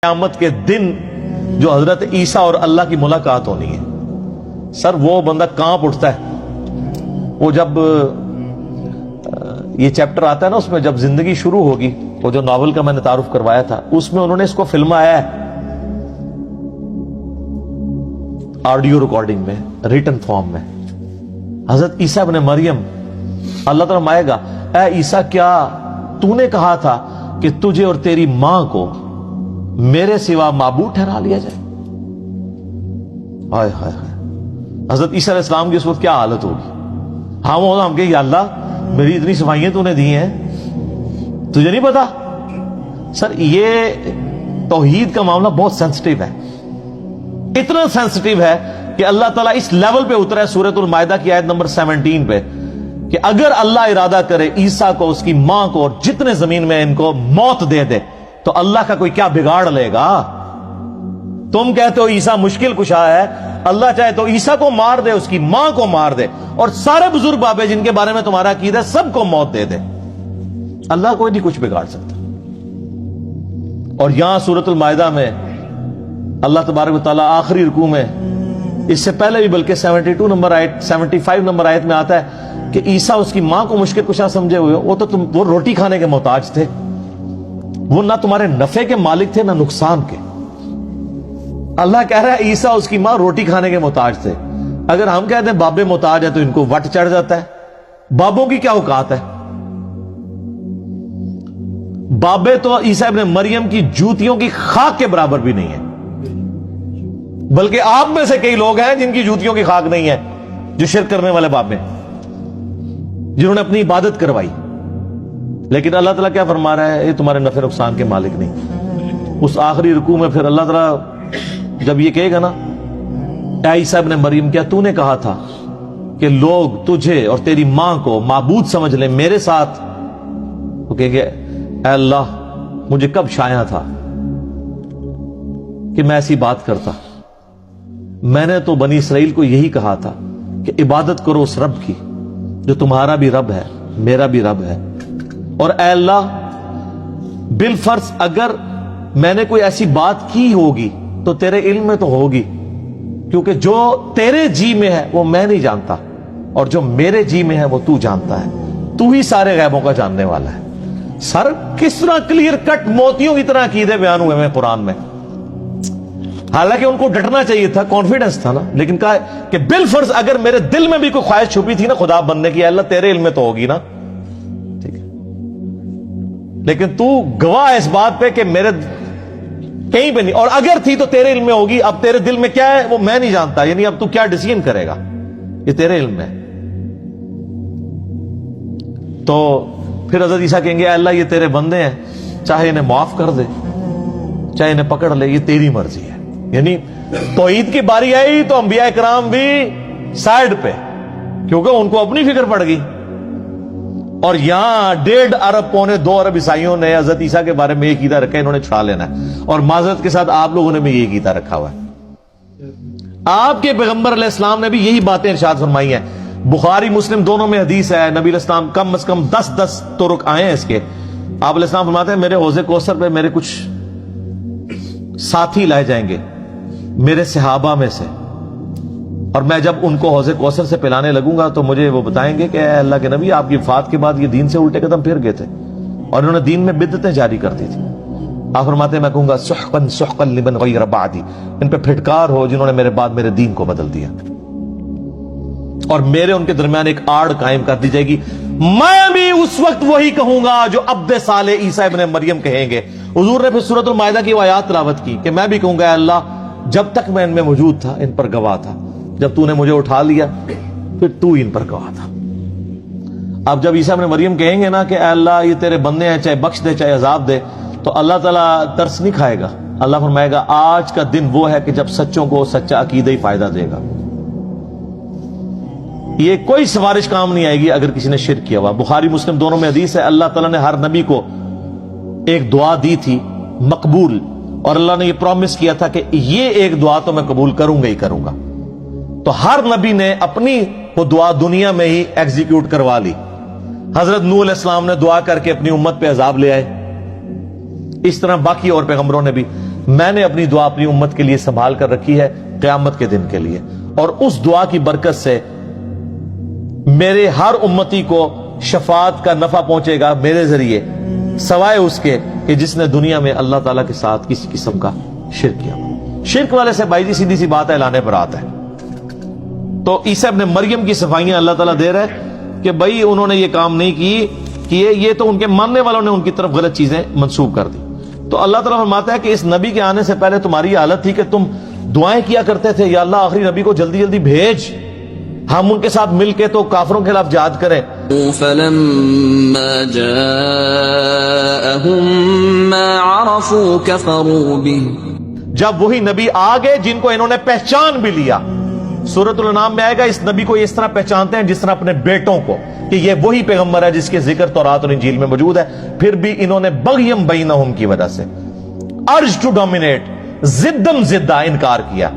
قیامت کے دن جو حضرت عیسیٰ اور اللہ کی ملاقات ہونی ہے، سر وہ بندہ کانپ اٹھتا ہے۔ وہ جب یہ چیپٹر آتا ہے نا، اس میں جب زندگی شروع ہوگی، وہ جو ناول کا میں نے تعارف کروایا تھا، اس میں انہوں نے اس کو فلمایا ہے، آڈیو ریکارڈنگ میں، ریٹن فارم میں۔ حضرت عیسیٰ ابن مریم، اللہ تعالیٰ فرمائے گا، اے عیسیٰ کیا تو نے کہا تھا کہ تجھے اور تیری ماں کو میرے سوا معبود ٹھہرا لیا جائے؟ ہائے ہائے ہائے، حضرت عیسیٰ علیہ السلام کی اس وقت کیا حالت ہوگی؟ ہم کہ یا اللہ میری اتنی صفائیاں تو نے دی ہیں، تجھے نہیں پتا؟ سر یہ توحید کا معاملہ بہت سینسٹیو ہے، اتنا سینسٹیو ہے کہ اللہ تعالیٰ اس لیول پہ اترا ہے سورۃ المائدہ کی آیت نمبر 17 پہ کہ اگر اللہ ارادہ کرے عیسیٰ کو، اس کی ماں کو اور جتنے زمین میں ان کو موت دے دے تو اللہ کا کوئی کیا بگاڑ لے گا؟ تم کہتے ہو عیسیٰ مشکل کشا ہے، اللہ چاہے تو عیسیٰ کو مار دے، اس کی ماں کو مار دے، اور سارے بزرگ بابے جن کے بارے میں تمہارا عقیدہ ہے سب کو موت دے دے، اللہ کوئی نہیں کچھ بگاڑ سکتا۔ اور یہاں سورۃ المائدہ میں اللہ تبارک و تعالیٰ آخری رکوع میں، اس سے پہلے بھی بلکہ 72 نمبر آیت 75 نمبر آیت میں آتا ہے کہ عیسیٰ اس کی ماں کو مشکل کشا سمجھے ہوئے، وہ روٹی کھانے کے محتاج تھے، وہ نہ تمہارے نفع کے مالک تھے نہ نقصان کے۔ اللہ کہہ رہا ہے عیسیٰ اس کی ماں روٹی کھانے کے محتاج تھے۔ اگر ہم کہتے ہیں بابے محتاج ہے تو ان کو وٹ چڑھ جاتا ہے، بابوں کی کیا اوقات ہے؟ بابے تو عیسیٰ ابن مریم کی جوتیوں کی خاک کے برابر بھی نہیں ہے، بلکہ آپ میں سے کئی لوگ ہیں جن کی جوتیوں کی خاک نہیں ہے، جو شرک کرنے والے بابے، جنہوں نے اپنی عبادت کروائی۔ لیکن اللہ تعالیٰ کیا فرما رہا ہے؟ یہ تمہارے نفع نقصان کے مالک نہیں۔ اس آخری رکوع میں پھر اللہ تعالیٰ جب یہ کہے گا نا، اے عیسیٰ ابن مریم کیا تو نے کہا تھا کہ لوگ تجھے اور تیری ماں کو معبود سمجھ لیں میرے ساتھ؟ وہ کہے گے اے اللہ مجھے کب شایع تھا کہ میں ایسی بات کرتا؟ میں نے تو بنی اسرائیل کو یہی کہا تھا کہ عبادت کرو اس رب کی جو تمہارا بھی رب ہے میرا بھی رب ہے۔ اور اے اللہ بالفرض اگر میں نے کوئی ایسی بات کی ہوگی تو تیرے علم میں تو ہوگی، کیونکہ جو تیرے جی میں ہے وہ میں نہیں جانتا، اور جو میرے جی میں ہے وہ تو جانتا ہے، تو ہی سارے غیبوں کا جاننے والا ہے۔ سر کس طرح کلیئر کٹ موتیوں کی طرح عقیدے بیان ہوئے ہیں قرآن میں۔ حالانکہ ان کو ڈٹنا چاہیے تھا، کانفیڈنس تھا نا، لیکن کہا کہ بالفرض اگر میرے دل میں بھی کوئی خواہش چھپی تھی نا خدا بننے کی، اللہ تیرے علم میں تو ہوگی نا، ٹھیک ہے، لیکن تو گواہ اس بات پہ کہ میرے کہیں پہ نہیں، اور اگر تھی تو تیرے علم میں ہوگی، اب تیرے دل میں کیا ہے وہ میں نہیں جانتا، یعنی اب تو کیا ڈیسیژن کرے گا یہ تیرے علم میں۔ تو پھر حضرت عیسیٰ کہیں گے اے اللہ یہ تیرے بندے ہیں، چاہے انہیں معاف کر دے چاہے انہیں پکڑ لے، یہ تیری مرضی ہے۔ یعنی توحید کی باری آئی تو انبیاء کرام بھی سائیڈ پہ، کیونکہ ان کو اپنی فکر پڑ گئی۔ اور یہاں 1.5 ارب پونے 2 ارب عیسائیوں نے حضرت عیسیٰ کے بارے میں یہ عقیدہ رکھا ہے، انہوں نے چھڑا لینا ہے، اور معذرت کے ساتھ آپ لوگوں نے بھی یہ عقیدہ رکھا ہوا ہے۔ آپ کے پیغمبر علیہ السلام نے بھی یہی باتیں ارشاد فرمائی ہیں، بخاری مسلم دونوں میں حدیث ہے، نبی علیہ السلام کم از کم 10 طرق آئے ہیں اس کے۔ آپ علیہ السلام فرماتے ہیں میرے حوض کوثر پہ میرے کچھ ساتھی لائے جائیں گے میرے صحابہ میں سے، اور میں جب ان کو حوض کوثر سے پلانے لگوں گا تو مجھے وہ بتائیں گے کہ اے اللہ کے نبی آپ کی وفات کے بعد یہ دین سے الٹے قدم پھر گئے تھے اور انہوں نے دین میں بدعتیں جاری کر دی تھی۔ آپ فرماتے ہیں میں کہوں گا سحقا سحقا لمن غیر بعدی، ان پہ پھٹکار ہو جنہوں نے میرے بعد میرے دین کو بدل دیا، اور میرے ان کے درمیان ایک آڑ قائم کر دی جائے گی، میں بھی اس وقت وہی کہوں گا جو عبد صالح عیسیٰ ابن مریم کہیں گے۔ حضور نے پھر سورۃ المائدہ کی وہ آیات تلاوت کی کہ میں بھی کہوں گا اے اللہ جب تک میں ان میں موجود تھا ان پر گواہ تھا، جب تو نے مجھے اٹھا لیا پھر تو ان پر گواہ تھا۔ اب جب عیسیٰ ابن مریم کہیں گے نا کہ اے اللہ یہ تیرے بندے ہیں، چاہے بخش دے چاہے عذاب دے، تو اللہ تعالیٰ ترس نہیں کھائے گا، اللہ فرمائے گا آج کا دن وہ ہے کہ جب سچوں کو سچا عقیدہ ہی فائدہ دے گا۔ یہ کوئی سفارش کام نہیں آئے گی اگر کسی نے شرک کیا ہوا۔ بخاری مسلم دونوں میں حدیث ہے، اللہ تعالیٰ نے ہر نبی کو ایک دعا دی تھی مقبول، اور اللہ نے یہ پرومس کیا تھا کہ یہ ایک دعا تو میں قبول کروں گا ہی کروں گا، تو ہر نبی نے اپنی وہ دعا دنیا میں ہی ایگزیکیوٹ کروا لی۔ حضرت نوح علیہ السلام نے دعا کر کے اپنی امت پہ عذاب لے آئے، اس طرح باقی اور پیغمبروں نے بھی۔ میں نے اپنی دعا اپنی امت کے لیے سنبھال کر رکھی ہے قیامت کے دن کے لیے، اور اس دعا کی برکت سے میرے ہر امتی کو شفاعت کا نفع پہنچے گا میرے ذریعے، سوائے اس کے کہ جس نے دنیا میں اللہ تعالیٰ کے ساتھ کسی قسم کا شرک کیا۔ شرک والے سے بھائی جی سیدھی سی بات ہے، لانے پر آتا ہے۔ تو عیسیٰ ابن مریم کی صفائیاں اللہ تعالیٰ دے رہا ہے کہ بھائی انہوں نے یہ کام نہیں کیے، یہ تو ان کے ماننے والوں نے ان کی طرف غلط چیزیں منسوب کر دی۔ تو اللہ تعالیٰ فرماتا ہے کہ اس نبی کے آنے سے پہلے تمہاری حالت تھی کہ تم دعائیں کیا کرتے تھے، یا اللہ آخری نبی کو جلدی جلدی بھیج، ہم ان کے ساتھ مل کے تو کافروں کے خلاف جہاد کریں۔ فلما جاءهم ما عرفوا كفروا به، جب وہی نبی آ گئے جن کو انہوں نے پہچان بھی لیا، سورۃ الانعام میں آئے گا اس نبی کو اس طرح پہچانتے ہیں جس طرح اپنے بیٹوں کو، کہ یہ وہی پیغمبر ہے جس کے ذکر تورات اور انجیل میں موجود ہے، پھر بھی انہوں نے بغیم بینہم کی وجہ سے، ارج ٹو ڈومینیٹ، ضدم ضدہ انکار کیا۔